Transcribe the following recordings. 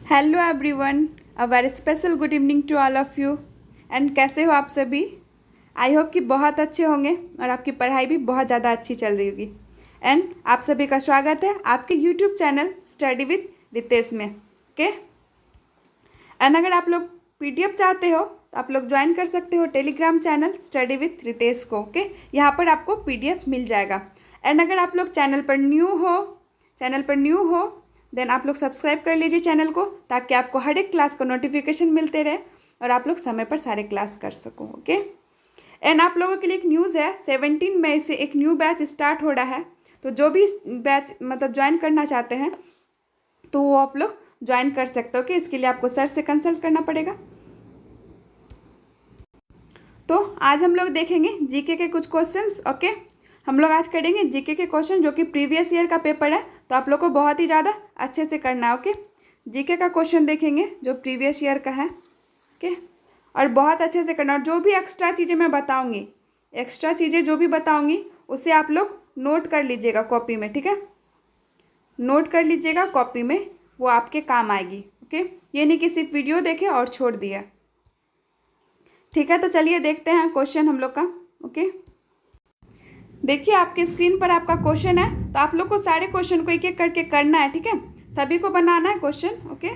Hello everyone, a very special good evening to all of you. And कैसे हो आप सभी? आई होप कि बहुत अच्छे होंगे और आपकी पढ़ाई भी बहुत ज़्यादा अच्छी चल रही होगी। एंड आप सभी का स्वागत है आपके YouTube channel study with Ritesh में। ओके, एंड अगर आप लोग पीडीएफ चाहते हो तो आप लोग ज्वाइन कर सकते हो Telegram channel study with Ritesh को। ओके, यहाँ पर आपको पीडीएफ मिल जाएगा। एंड अगर आप लोग चैनल पर न्यू हो देन आप लोग सब्सक्राइब कर लीजिए चैनल को, ताकि आपको हर एक क्लास का नोटिफिकेशन मिलते रहे और आप लोग समय पर सारे क्लास कर सको। ओके, एंड आप लोगों के लिए एक न्यूज़ है, 17 मई से एक न्यू बैच स्टार्ट हो रहा है। तो जो भी बैच मतलब ज्वाइन करना चाहते हैं तो वो आप लोग ज्वाइन कर सकते हो। कि इसके लिए आपको सर से कंसल्ट करना पड़ेगा। तो आज हम लोग देखेंगे जीके के कुछ क्वेश्चंस। ओके, हम लोग आज करेंगे जीके के क्वेश्चन जो कि प्रीवियस ईयर का पेपर है, तो आप लोग को बहुत ही ज़्यादा अच्छे से करना है। ओके, जीके का क्वेश्चन देखेंगे जो प्रीवियस ईयर का है। ओके, और बहुत अच्छे से करना। और जो भी एक्स्ट्रा चीज़ें मैं बताऊँगी, एक्स्ट्रा चीज़ें जो भी बताऊँगी उसे आप लोग नोट कर लीजिएगा कॉपी में। ठीक है, नोट कर लीजिएगा कॉपी में, वो आपके काम आएगी। ओके, ये नहीं कि सिर्फ वीडियो देखे और छोड़ दिया। ठीक है, तो चलिए देखते हैं क्वेश्चन हम लोग का। ओके, देखिए आपके स्क्रीन पर आपका क्वेश्चन है, तो आप लोग को सारे क्वेश्चन को एक एक करके करना है। ठीक है, सभी को बनाना है क्वेश्चन। ओके,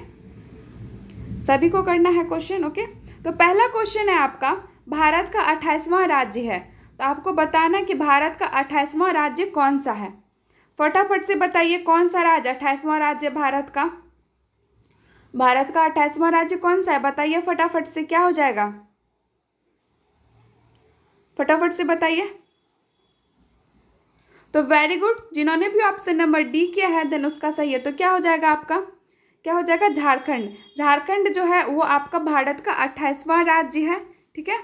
सभी को करना है क्वेश्चन। ओके, तो पहला क्वेश्चन है आपका, भारत का 28वां राज्य है, तो आपको बताना है कि भारत का 28वां राज्य कौन सा है। फटाफट से बताइए कौन सा राज्य 28वां राज्य भारत का। भारत का 28वां राज्य कौन सा है, बताइए फटाफट से, क्या हो जाएगा, फटाफट से बताइए। तो वेरी गुड, जिन्होंने भी ऑप्शन नंबर डी किया है देन उसका सही है। तो क्या हो जाएगा आपका, क्या हो जाएगा, झारखंड। झारखंड जो है वो आपका भारत का 28वां राज्य है। ठीक है,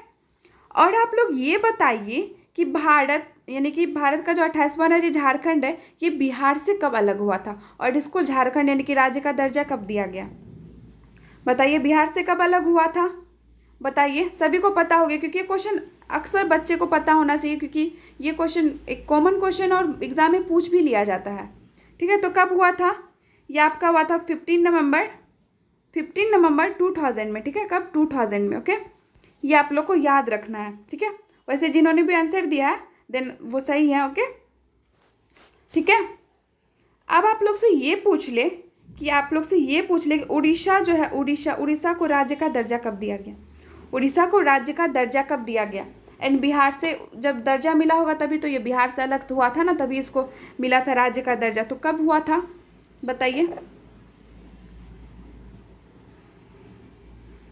और आप लोग ये बताइए कि भारत यानी कि भारत का जो 28वां राज्य झारखंड है, ये बिहार से कब अलग हुआ था और इसको झारखंड यानी कि राज्य का दर्जा कब दिया गया। बताइए बिहार से कब अलग हुआ था, बताइए। सभी को पता होगा क्योंकि ये क्वेश्चन अक्सर बच्चे को पता होना चाहिए, क्योंकि ये क्वेश्चन एक कॉमन क्वेश्चन और एग्जाम में पूछ भी लिया जाता है। ठीक है, तो कब हुआ था, ये आपका हुआ था 15 नवंबर 2000 में। ठीक है, कब, 2000 में। ओके, ये आप लोग को याद रखना है। ठीक है, वैसे जिन्होंने भी आंसर दिया है देन वो सही है। ओके, ठीक है। अब आप लोग से ये पूछ ले कि उड़ीसा जो है, उड़ीसा को राज्य का दर्जा कब दिया गया। उड़ीसा को राज्य का दर्जा कब दिया गया। एंड बिहार से जब दर्जा मिला होगा तभी तो ये बिहार से अलग हुआ था ना, तभी इसको मिला था राज्य का दर्जा। तो कब हुआ था बताइए।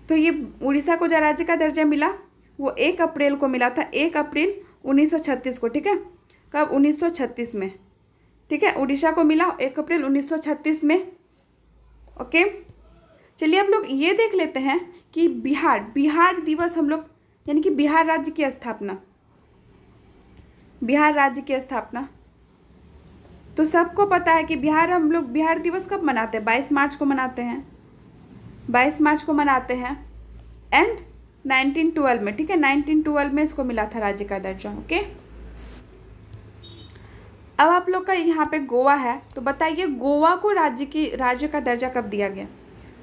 तो ये उड़ीसा को जो राज्य का दर्जा मिला वो 1 अप्रैल को मिला था, 1 अप्रैल 1936 को। ठीक है, कब, 1936 में। ठीक है, उड़ीसा को मिला 1 अप्रैल 1936 में। ओके, चलिए आप लोग ये देख लेते हैं कि बिहार दिवस हम लोग यानी कि बिहार राज्य की स्थापना, बिहार राज्य की स्थापना तो सबको पता है कि हम लोग बिहार दिवस कब मनाते हैं, 22 मार्च को मनाते हैं, 22 मार्च को मनाते हैं। एंड 1912 में, ठीक है, 1912 में इसको मिला था राज्य का दर्जा। ओके, अब आप लोग का यहाँ पे गोवा है, तो बताइए गोवा को राज्य का दर्जा कब दिया गया।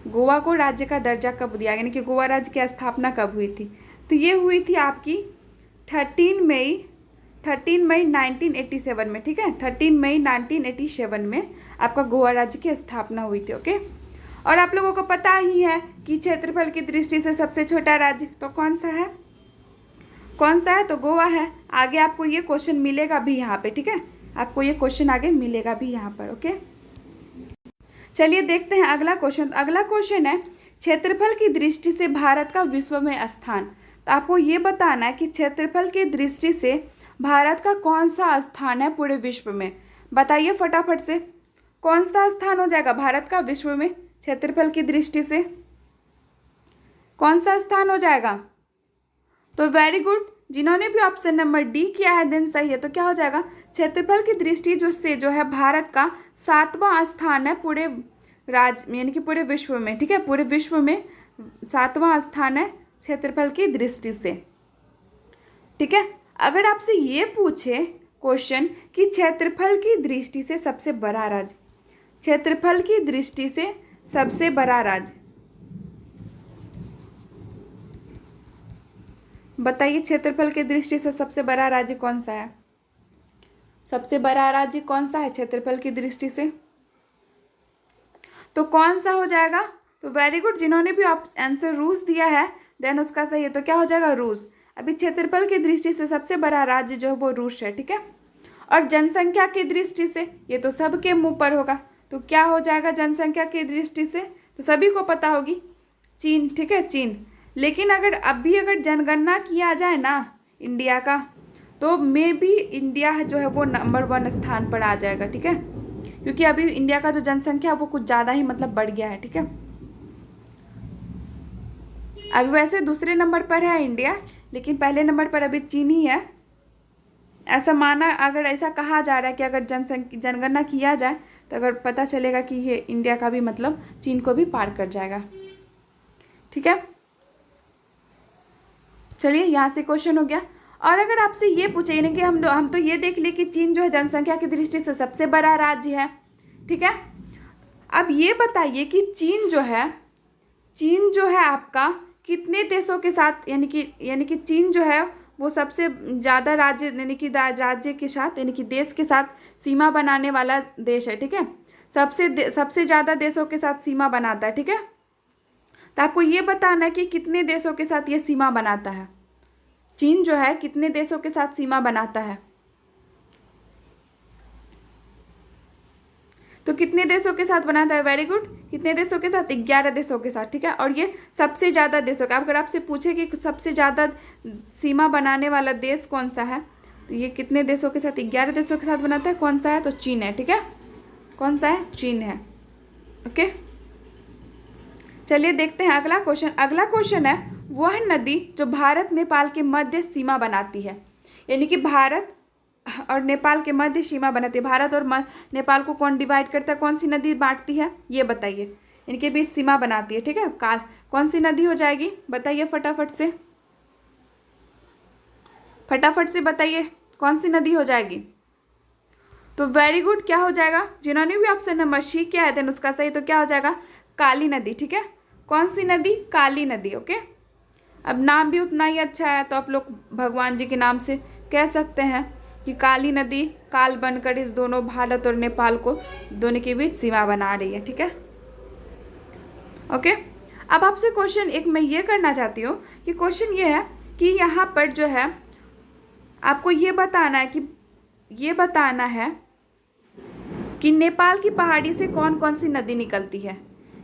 गोवा को राज्य का दर्जा कब दिया गया, यानी कि गोवा राज्य की स्थापना कब हुई थी। तो ये हुई थी आपकी 13 मई 1987 में। ठीक है, 13 मई 1987 में आपका गोवा राज्य की स्थापना हुई थी। ओके, और आप लोगों को पता ही है कि क्षेत्रफल की दृष्टि से सबसे छोटा राज्य तो कौन सा है, कौन सा है, तो गोवा है। आगे आपको ये क्वेश्चन मिलेगा भी यहाँ पे। ठीक है, आपको ये क्वेश्चन आगे मिलेगा भी यहाँ पर। ओके, चलिए देखते हैं अगला क्वेश्चन। अगला क्वेश्चन है, क्षेत्रफल की दृष्टि से भारत का विश्व में स्थान। तो आपको ये बताना है कि क्षेत्रफल की दृष्टि से भारत का कौन सा स्थान है पूरे विश्व में। बताइए फटाफट से, कौन सा स्थान हो जाएगा भारत का विश्व में, क्षेत्रफल की दृष्टि से कौन सा स्थान हो जाएगा। तो वेरी गुड, जिन्होंने भी ऑप्शन नंबर डी किया है देन सही है। तो क्या हो जाएगा, क्षेत्रफल की दृष्टि जो है भारत का 7वां स्थान है पूरे राज्य यानी कि पूरे विश्व में। ठीक है, पूरे विश्व में 7वां स्थान है क्षेत्रफल की दृष्टि से। ठीक है, अगर आपसे ये पूछे क्वेश्चन कि क्षेत्रफल की दृष्टि से सबसे बड़ा राज्य, क्षेत्रफल की दृष्टि से सबसे बड़ा राज्य, बताइए क्षेत्रफल की दृष्टि से सबसे बड़ा राज्य कौन सा है? सबसे बड़ा राज्य कौन सा है क्षेत्रफल की दृष्टि से? तो कौन सा हो जाएगा? तो वेरी गुड, जिन्होंने भी आंसर रूस दिया है देन उसका सही है। तो क्या हो जाएगा? रूस। अभी क्षेत्रफल की दृष्टि से सबसे बड़ा राज्य जो है वो रूस है, ठीक है। और जनसंख्या की दृष्टि से ये तो सबके मुंह पर होगा, तो क्या हो जाएगा जनसंख्या की दृष्टि से? तो सभी को पता होगी, चीन, ठीक है, चीन। लेकिन अगर जनगणना किया जाए ना इंडिया का, तो मे बी इंडिया जो है वो नंबर 1 स्थान पर आ जाएगा, ठीक है, क्योंकि अभी इंडिया का जो जनसंख्या है वो कुछ ज़्यादा ही मतलब बढ़ गया है, ठीक है। अभी वैसे दूसरे नंबर पर है इंडिया, लेकिन पहले नंबर पर अभी चीन ही है। ऐसा माना, अगर ऐसा कहा जा रहा है कि अगर जनगणना किया जाए तो अगर पता चलेगा कि ये इंडिया का भी मतलब चीन को भी पार कर जाएगा, ठीक है। चलिए यहाँ से क्वेश्चन हो गया। और अगर आपसे ये पूछे यानी कि हम तो ये देख लिए कि चीन जो है जनसंख्या की दृष्टि से सबसे बड़ा राज्य है, ठीक है। अब ये बताइए कि चीन जो है आपका कितने देशों के साथ, यानी कि चीन जो है वो सबसे ज़्यादा राज्य राज्य के साथ यानी कि देश के साथ सीमा बनाने वाला देश है, ठीक है। सबसे ज़्यादा देशों के साथ सीमा बनाता है, ठीक है। तो आपको ये बताना है कि कितने देशों के साथ ये सीमा बनाता है। चीन जो है कितने देशों के साथ सीमा बनाता है? तो कितने देशों के साथ बनाता है? वेरी गुड, कितने देशों के साथ? 11 देशों के साथ, ठीक है। और ये सबसे ज़्यादा देशों का, अगर आपसे पूछे कि सबसे ज़्यादा सीमा बनाने वाला देश कौन सा है, तो ये कितने देशों के साथ? 11 देशों के साथ बनाता है। कौन सा है? तो चीन है, ठीक है। कौन सा है? चीन है, ओके। चलिए देखते हैं अगला क्वेश्चन। अगला क्वेश्चन है, वह नदी जो भारत नेपाल के मध्य सीमा बनाती है, यानी कि भारत और नेपाल के मध्य सीमा बनाती है। भारत और नेपाल को कौन डिवाइड करता है? कौन सी नदी बांटती है ये बताइए, इनके बीच सीमा बनाती है, ठीक है। कौन सी नदी हो जाएगी बताइए फटाफट से, फटाफट से बताइए कौन सी नदी हो जाएगी। तो वेरी गुड, क्या हो जाएगा? जिन्होंने भी ऑप्शन नंबर सी किया है देन उसका सही। तो क्या हो जाएगा? काली नदी, ठीक है। कौन सी नदी? काली नदी, ओके। अब नाम भी उतना ही अच्छा है तो आप लोग भगवान जी के नाम से कह सकते हैं कि काली नदी काल बनकर इस दोनों भारत और नेपाल को दोनों के बीच सीमा बना रही है, ठीक है, ओके। अब आपसे क्वेश्चन एक मैं ये करना चाहती हूँ कि क्वेश्चन ये है कि यहाँ पर जो है आपको ये बताना है कि नेपाल की पहाड़ी से कौन कौन सी नदी निकलती है।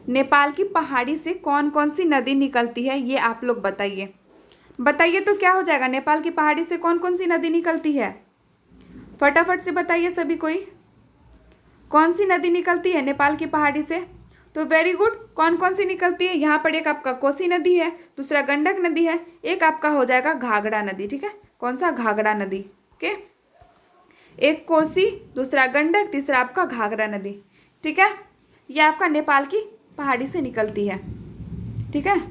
नेपाल की पहाड़ी से कौन कौन सी नदी निकलती है ये आप लोग बताइए। बताइए तो क्या हो जाएगा? नेपाल की पहाड़ी से कौन कौन सी नदी निकलती है? फटाफट से बताइए सभी कोई, कौन सी नदी निकलती है नेपाल की पहाड़ी से? तो वेरी गुड, कौन कौन सी निकलती है? यहाँ पर एक आपका कोसी नदी है, दूसरा गंडक नदी है, एक आपका हो जाएगा घाघरा नदी, ठीक है। कौन सा? घाघरा नदी, ओके। एक कोसी, दूसरा गंडक, तीसरा आपका घाघरा नदी, ठीक है। ये आपका नेपाल की पहाड़ी से निकलती है, ठीक है।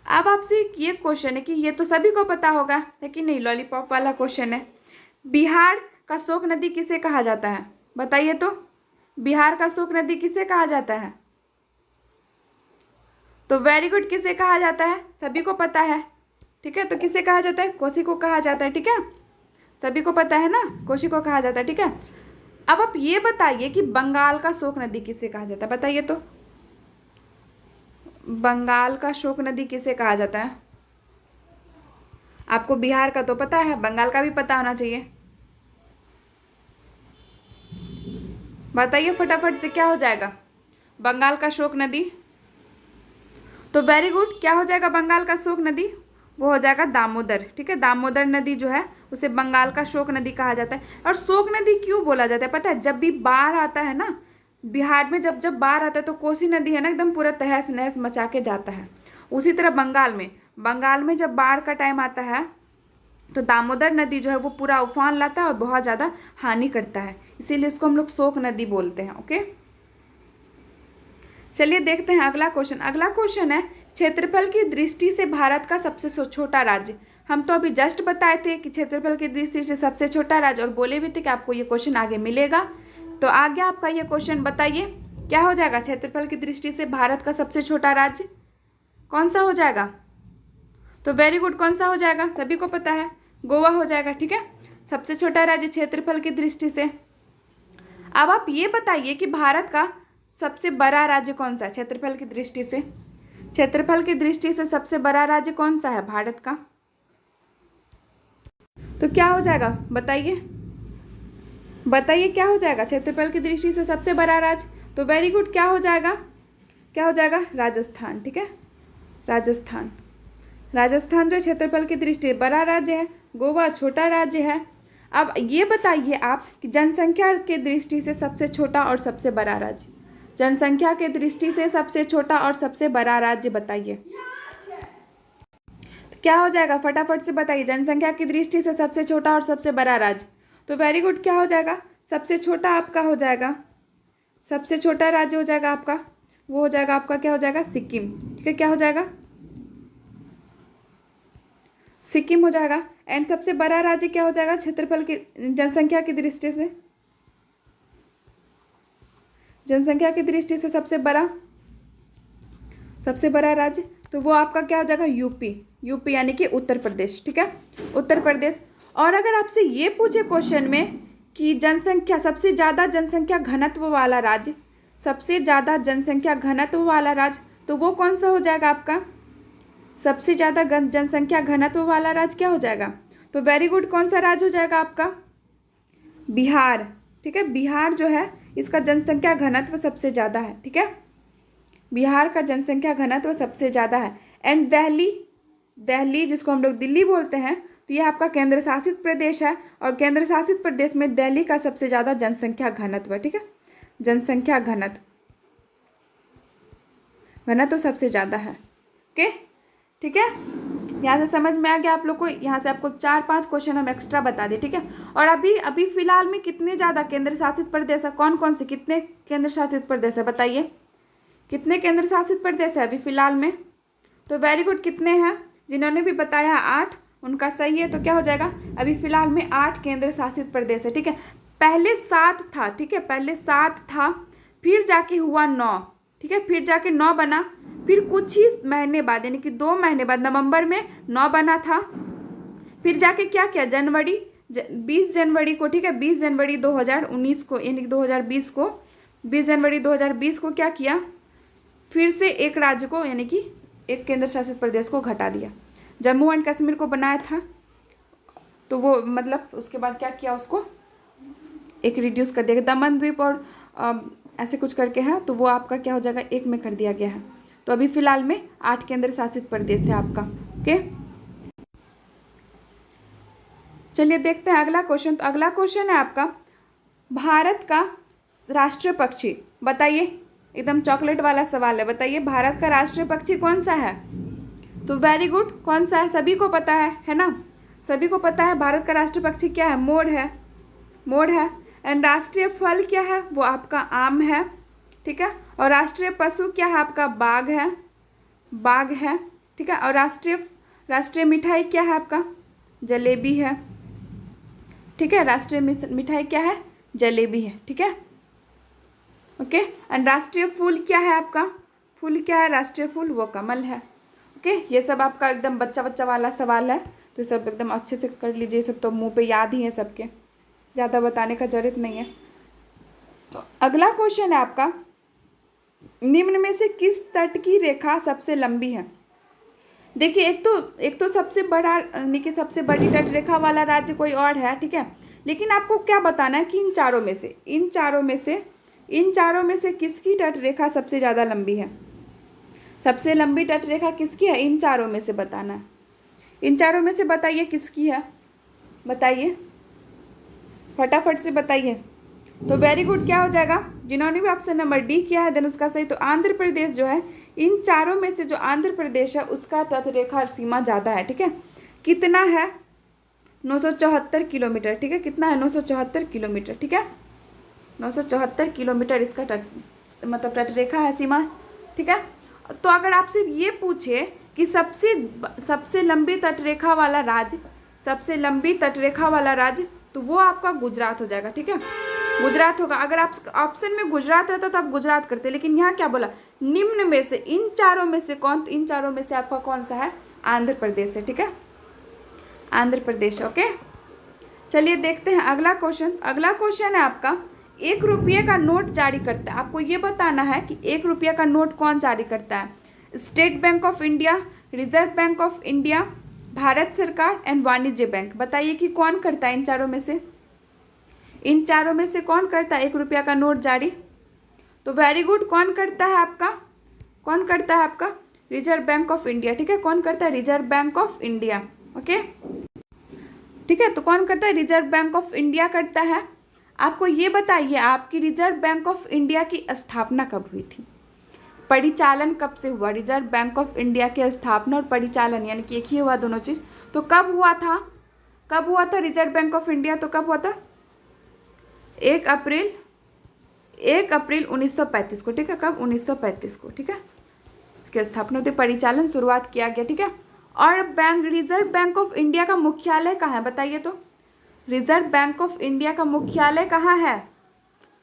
अब आपसे ये क्वेश्चन है कि ये तो सभी को पता होगा लेकिन नहीं, लॉलीपॉप वाला क्वेश्चन है। बिहार का शोक नदी किसे कहा जाता है? बताइए तो, बिहार का शोक नदी किसे कहा जाता है? तो वेरी गुड, किसे कहा जाता है? सभी को पता है, ठीक है। तो किसे कहा जाता है? कोसी को कहा जाता है, ठीक है। सभी को पता है ना, कोसी को कहा जाता है, ठीक है। अब आप ये बताइए कि बंगाल का शोक नदी किसे कहा जाता है? बताइए तो, बंगाल का शोक नदी किसे कहा जाता है? आपको बिहार का तो पता है, बंगाल का भी पता होना चाहिए। बताइए फटाफट से, क्या हो जाएगा बंगाल का शोक नदी? तो वेरी गुड, क्या हो जाएगा बंगाल का शोक नदी? वो हो जाएगा दामोदर, ठीक है। दामोदर नदी जो है उसे बंगाल का शोक नदी कहा जाता है। और शोक नदी क्यों बोला जाता है पता है? जब भी बाढ़ आता है ना बिहार में, जब बाढ़ आता है तो कोसी नदी है ना एकदम पूरा तहस नहस मचा के जाता है। उसी तरह बंगाल में जब बाढ़ का टाइम आता है तो दामोदर नदी जो है वो पूरा उफान लाता है और बहुत ज़्यादा हानि करता है, इसीलिए इसको हम लोग शोक नदी बोलते हैं, ओके। चलिए देखते हैं अगला क्वेश्चन। अगला क्वेश्चन है, क्षेत्रफल की दृष्टि से भारत का सबसे छोटा राज्य। हम तो अभी जस्ट बताए थे कि क्षेत्रफल की दृष्टि से सबसे छोटा राज्य, और बोले भी थे कि आपको ये क्वेश्चन आगे मिलेगा। तो आ गया आपका ये क्वेश्चन, बताइए क्या हो जाएगा क्षेत्रफल की दृष्टि से भारत का सबसे छोटा राज्य कौन सा हो जाएगा? तो वेरी गुड, कौन सा हो जाएगा? सभी को पता है, गोवा हो जाएगा। ठीक है, सबसे छोटा राज्य क्षेत्रफल की दृष्टि से। अब आप ये बताइए कि भारत का सबसे बड़ा राज्य कौन सा है क्षेत्रफल की दृष्टि से? क्षेत्रफल की दृष्टि से सबसे बड़ा राज्य कौन सा है भारत का? तो क्या हो जाएगा बताइए, बताइए क्या हो जाएगा क्षेत्रफल की दृष्टि से सबसे बड़ा राज्य? तो वेरी गुड, क्या हो जाएगा? क्या हो जाएगा? राजस्थान। ठीक है, राजस्थान। राजस्थान जो क्षेत्रफल की दृष्टि से बड़ा राज्य है, गोवा छोटा राज्य है। अब ये बताइए आप कि जनसंख्या के दृष्टि से सबसे छोटा और सबसे बड़ा राज्य, जनसंख्या के दृष्टि से सबसे छोटा और सबसे बड़ा राज्य बताइए। तो क्या हो जाएगा फटाफट से बताइए, जनसंख्या की दृष्टि से सबसे छोटा और सबसे बड़ा राज्य? तो वेरी गुड, क्या हो जाएगा? सबसे छोटा आपका हो जाएगा, सबसे छोटा राज्य हो जाएगा आपका, वो हो जाएगा आपका, क्या हो जाएगा? सिक्किम। ठीक है, क्या हो जाएगा? सिक्किम हो जाएगा। एंड सबसे बड़ा राज्य क्या हो जाएगा क्षेत्रफल की जनसंख्या की दृष्टि से? जनसंख्या की दृष्टि से सबसे बड़ा राज्य, तो वो आपका क्या हो जाएगा? यूपी। यूपी यानी कि उत्तर प्रदेश। ठीक है, उत्तर प्रदेश। और अगर आपसे ये पूछे क्वेश्चन में कि जनसंख्या सबसे ज़्यादा जनसंख्या घनत्व वाला राज्य, सबसे ज़्यादा जनसंख्या घनत्व वाला राज्य, तो वो कौन सा हो जाएगा आपका? सबसे ज़्यादा जनसंख्या घनत्व वाला राज्य क्या हो जाएगा? तो वेरी गुड, कौन सा राज्य हो जाएगा आपका? बिहार। ठीक है, बिहार जो है इसका जनसंख्या घनत्व सबसे ज़्यादा है। ठीक है, बिहार का जनसंख्या घनत्व सबसे ज़्यादा है। एंड दिल्ली जिसको हम लोग दिल्ली बोलते हैं, तो ये आपका केंद्र शासित प्रदेश है, और केंद्र शासित प्रदेश में दिल्ली का सबसे ज़्यादा जनसंख्या घनत्व है। ठीक है, जनसंख्या घनत्व सबसे ज़्यादा है। ओके, ठीक है, यहाँ से समझ में आ गया आप लोग को? यहाँ से आपको 4-5 क्वेश्चन हम एक्स्ट्रा बता दिए। ठीक है, और अभी फिलहाल में कितने ज़्यादा केंद्र शासित प्रदेश है? कौन कौन से, कितने केंद्र शासित प्रदेश है बताइए? कितने केंद्र शासित प्रदेश है अभी फिलहाल में? तो वेरी गुड, कितने हैं? जिन्होंने भी बताया 8, उनका सही है। तो क्या हो जाएगा? अभी फिलहाल में 8 केंद्र शासित प्रदेश है। ठीक है, पहले 7 था। ठीक है, पहले 7 था, फिर जाके हुआ 9। ठीक है, फिर जाके 9 बना, फिर कुछ ही महीने बाद यानी कि 2 महीने बाद नवंबर में 9 बना था। फिर जाके क्या किया? 20 जनवरी को, ठीक है, 20 जनवरी 2019 को यानी 2020 को, 20 जनवरी 2020 को क्या किया? फिर से एक राज्य को यानी कि एक केंद्र शासित प्रदेश को घटा दिया। जम्मू एंड कश्मीर को बनाया था, तो वो मतलब उसके बाद क्या किया? उसको एक रिड्यूस कर दिया। दमन द्वीप और ऐसे कुछ करके है, तो वो आपका क्या हो जाएगा? एक में कर दिया गया है। तो अभी फिलहाल में 8 केंद्र शासित प्रदेश है आपका। ओके, चलिए देखते हैं अगला क्वेश्चन। तो अगला क्वेश्चन है आपका, भारत का राष्ट्रीय पक्षी बताइए। एकदम चॉकलेट वाला सवाल है, बताइए भारत का राष्ट्रीय पक्षी कौन सा है? तो वेरी गुड, कौन सा है? सभी को पता है ना? सभी को पता है भारत का राष्ट्रीय पक्षी क्या है? मोर है, मोर है। एंड राष्ट्रीय फल क्या है? वो आपका आम है। ठीक है, और राष्ट्रीय पशु क्या है आपका? बाघ है, बाघ है। ठीक है, और राष्ट्रीय मिठाई क्या है आपका? जलेबी है। ठीक है, राष्ट्रीय मिठाई क्या है? जलेबी है। ठीक है, ओके। एंड राष्ट्रीय फूल क्या है आपका? फूल क्या है? राष्ट्रीय फूल वो कमल है। ओके, ये सब आपका एकदम बच्चा वाला सवाल है, तो सब एकदम अच्छे से कर लीजिए। सब तो मुंह पे याद ही है सबके, ज़्यादा बताने का जरूरत नहीं है। तो अगला क्वेश्चन है आपका, निम्न में से किस तट की रेखा सबसे लंबी है? देखिए, एक तो सबसे बड़ा यानी कि सबसे बड़ी तट रेखा वाला राज्य कोई और है। ठीक है, लेकिन आपको क्या बताना है कि इन चारों में से किसकी तट रेखा सबसे ज़्यादा लंबी है? सबसे लंबी तट रेखा किसकी है? इन चारों में से बताना है। इन चारों में से बताइए किसकी है, बताइए फटाफट से बताइए। तो वेरी गुड, क्या हो जाएगा? जिन्होंने भी ऑप्शन नंबर डी किया है देन उसका सही। तो आंध्र प्रदेश जो है, इन चारों में से जो आंध्र प्रदेश है उसका तट रेखा सीमा ज़्यादा है। ठीक है, कितना है? 974 किलोमीटर। ठीक है, कितना है? 974 किलोमीटर। ठीक है, 974 किलोमीटर इसका मतलब तट रेखा है, सीमा। ठीक है, तो अगर आपसे ये पूछे कि सबसे लंबी तटरेखा वाला राज्य, सबसे लंबी तटरेखा वाला राज्य, तो वो आपका गुजरात हो जाएगा। ठीक है, गुजरात होगा। अगर आप ऑप्शन में गुजरात रहता तो आप गुजरात करते, लेकिन यहाँ क्या बोला, निम्न में से, इन चारों में से कौन, इन चारों में से आपका कौन सा है, आंध्र प्रदेश है। ठीक है, आंध्र प्रदेश। ओके, चलिए देखते हैं अगला क्वेश्चन। अगला क्वेश्चन है आपका, 1 रुपये का नोट जारी करता है। आपको ये बताना है कि 1 रुपये का नोट कौन जारी करता है। State bank of India, reserve bank of India, Bharat सरकार एंड वाणिज्य बैंक। बताइए कि कौन करता है इन चारों में से, इन चारों में से कौन करता है 1 रुपया का नोट जारी। तो वेरी गुड, कौन करता है आपका, कौन करता है आपका, रिजर्व बैंक ऑफ इंडिया। ठीक है, कौन करता है, reserve bank of India. Okay, ठीक है, तो कौन करता है, रिजर्व बैंक ऑफ इंडिया करता है। आपको ये बताइए, आपकी रिजर्व बैंक ऑफ इंडिया की स्थापना कब हुई थी, परिचालन कब से हुआ। रिजर्व बैंक ऑफ इंडिया की स्थापना और परिचालन यानी कि एक ही हुआ दोनों चीज। तो कब हुआ था, कब हुआ था रिजर्व बैंक ऑफ इंडिया, तो कब हुआ था, 1 अप्रैल 1935 को। ठीक है, कब, 1935 को। ठीक है, इसकी स्थापना होती, परिचालन शुरुआत किया गया। ठीक है, और bank, reserve bank of India का मुख्यालय कहाँ है, बताइए तो। रिजर्व बैंक ऑफ इंडिया का मुख्यालय कहाँ है,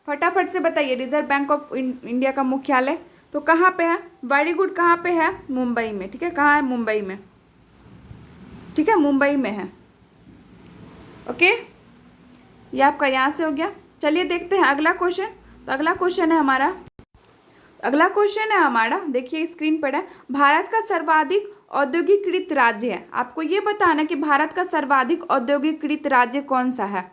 फटाफट से बताइए। रिजर्व बैंक ऑफ इंडिया का मुख्यालय तो कहाँ पे है, वेरी गुड, कहाँ पे है, मुंबई में। ठीक है, कहाँ है, मुंबई में। ठीक है, मुंबई में है। ओके, ये आपका यहाँ से हो गया। चलिए देखते हैं अगला क्वेश्चन। तो अगला क्वेश्चन है हमारा, अगला क्वेश्चन है हमारा, देखिए स्क्रीन पर है, भारत का सर्वाधिक औद्योगिकीकृत राज्य है। आपको ये बताना कि भारत का सर्वाधिक औद्योगिकीकृत राज्य कौन सा है।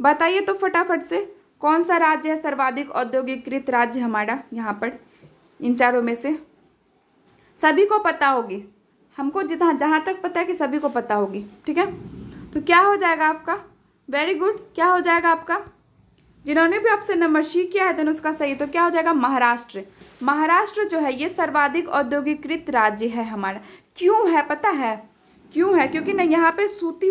बताइए तो फटाफट से, कौन सा राज्य है सर्वाधिक औद्योगिकीकृत राज्य हमारा यहाँ पर, इन चारों में से। सभी को पता होगी, हमको जितना जहाँ तक पता है कि सभी को पता होगी। ठीक है, तो क्या हो जाएगा आपका, वेरी गुड, क्या हो जाएगा आपका, जिन्होंने भी ऑप्शन नंबर सी किया है देन उसका सही। तो क्या हो जाएगा, महाराष्ट्र। महाराष्ट्र जो है ये सर्वाधिक औद्योगिकीकृत राज्य है हमारा। क्यों है पता है, क्यों है, क्योंकि ना यहाँ पे सूती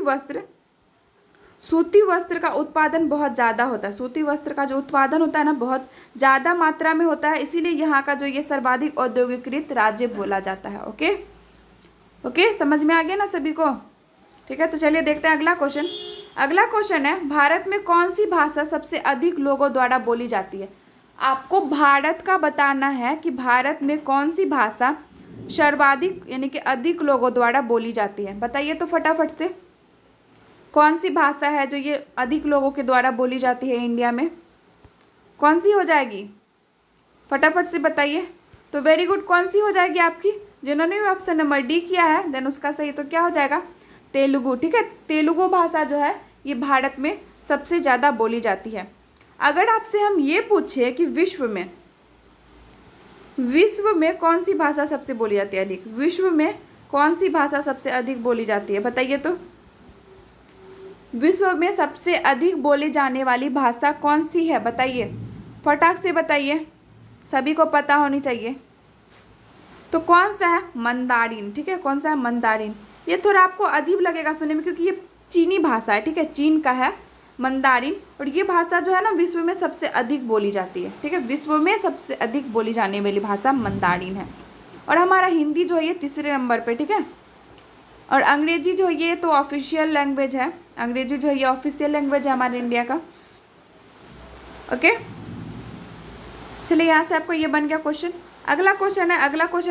वस्त्र का उत्पादन बहुत ज़्यादा होता है। सूती वस्त्र का जो उत्पादन होता है ना, बहुत ज़्यादा मात्रा में होता है, इसीलिए यहाँ का जो ये सर्वाधिक औद्योगिकीकृत राज्य बोला जाता है। ओके ओके, समझ में आ गया ना सभी को। ठीक है, तो चलिए देखते हैं अगला क्वेश्चन। अगला क्वेश्चन है, भारत में कौन सी भाषा सबसे अधिक लोगों द्वारा बोली जाती है। आपको भारत का बताना है कि भारत में कौन सी भाषा सर्वाधिक यानी कि अधिक लोगों द्वारा बोली जाती है। बताइए तो फटाफट से, कौन सी भाषा है जो ये अधिक लोगों के द्वारा बोली जाती है इंडिया में, कौन सी हो जाएगी, फटाफट से बताइए। तो वेरी गुड, कौन सी हो जाएगी आपकी, जिन्होंने भी ऑप्शन नंबर डी किया है देन उसका सही। तो क्या हो जाएगा, तेलुगु। ठीक है, तेलुगु भाषा जो है ये भारत में सबसे ज़्यादा बोली जाती है। अगर आपसे हम ये पूछे कि विश्व में कौन सी भाषा सबसे बोली जाती है अधिक, विश्व में कौन सी भाषा सबसे अधिक बोली जाती है, बताइए तो। विश्व में सबसे अधिक बोली जाने वाली भाषा कौन सी है, बताइए फटाक से बताइए, सभी को पता होनी चाहिए। तो कौन सा है, मंदारिन। ठीक है, कौन सा है, मंदारिन। ये थोड़ा आपको अजीब लगेगा सुनने में क्योंकि ये चीनी भाषा है। ठीक है, चीन का है मंदारिन, और ये भाषा जो है ना विश्व में सबसे अधिक बोली जाती है। ठीक है, विश्व में सबसे अधिक बोली जाने वाली भाषा मंदारिन है। और हमारा हिंदी जो है ये तीसरे नंबर पे। ठीक है, और अंग्रेजी जो है ये तो ऑफिशियल लैंग्वेज है, अंग्रेजी जो है ये ऑफिशियल लैंग्वेज है हमारे इंडिया का। ओके, चलिए यहाँ से आपको ये बन गया क्वेश्चन। अगला क्वेश्चन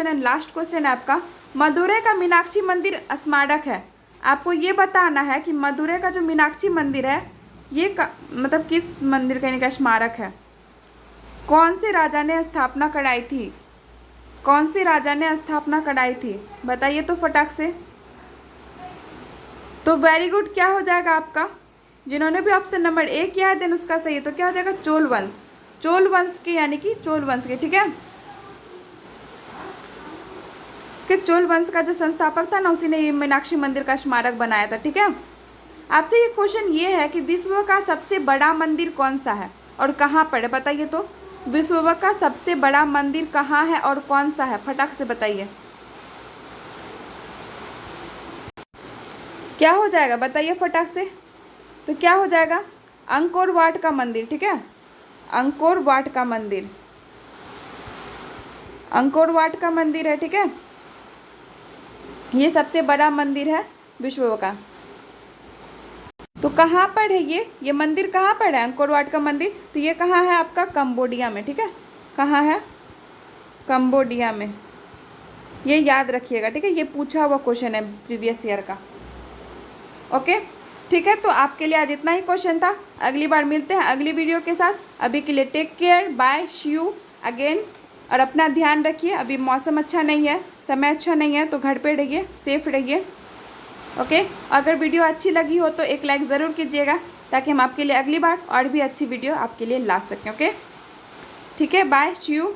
है लास्ट क्वेश्चन है आपका, मदुरै का मीनाक्षी मंदिर स्मारक है। आपको ये बताना है कि मदुरै का जो मीनाक्षी मंदिर है ये मतलब किस मंदिर कहने का स्मारक है, कौन से राजा ने स्थापना कराई थी, कौन से राजा ने स्थापना कराई थी, बताइए तो फटाक से। तो वेरी गुड, क्या हो जाएगा आपका, जिन्होंने भी ऑप्शन नंबर ए किया है देन उसका सही। तो क्या हो जाएगा, चोल वंश। चोल वंश के यानी कि चोल वंश के। ठीक है, कि चोल वंश का जो संस्थापक था ना उसी ने ये मीनाक्षी मंदिर का स्मारक बनाया था। ठीक है, आपसे ये क्वेश्चन ये है कि विश्व का सबसे बड़ा मंदिर कौन सा है और कहाँ पर है, बताइए तो। विश्व का सबसे बड़ा मंदिर कहाँ है और कौन सा है, फटाक से बताइए। क्या हो जाएगा बताइए फटाक से। तो क्या हो जाएगा, अंकोर वाट का मंदिर। ठीक है, अंकोर वाट का मंदिर, अंकोर वाट का मंदिर है। ठीक है, ये सबसे बड़ा मंदिर है विश्व का। तो कहाँ पर है ये मंदिर कहाँ पर है, अंकोर वाट का मंदिर? तो ये कहाँ है आपका? कंबोडिया में, ठीक है। कहाँ है? कंबोडिया में। ये याद रखिएगा, ठीक है, ये पूछा हुआ क्वेश्चन है प्रीवियस ईयर का। ओके, ठीक है। तो आपके लिए आज इतना ही क्वेश्चन था। अगली बार मिलते हैं अगली वीडियो के साथ। अभी के लिए take care, bye, see you again. और अपना ध्यान रखिए, अभी मौसम अच्छा नहीं है, समय अच्छा नहीं है, तो घर पे रहिए, सेफ रहिए। ओके, अगर वीडियो अच्छी लगी हो तो एक लाइक ज़रूर कीजिएगा, ताकि हम आपके लिए अगली बार और भी अच्छी वीडियो आपके लिए ला सकें। ओके, ठीक है, बाय, सी यू।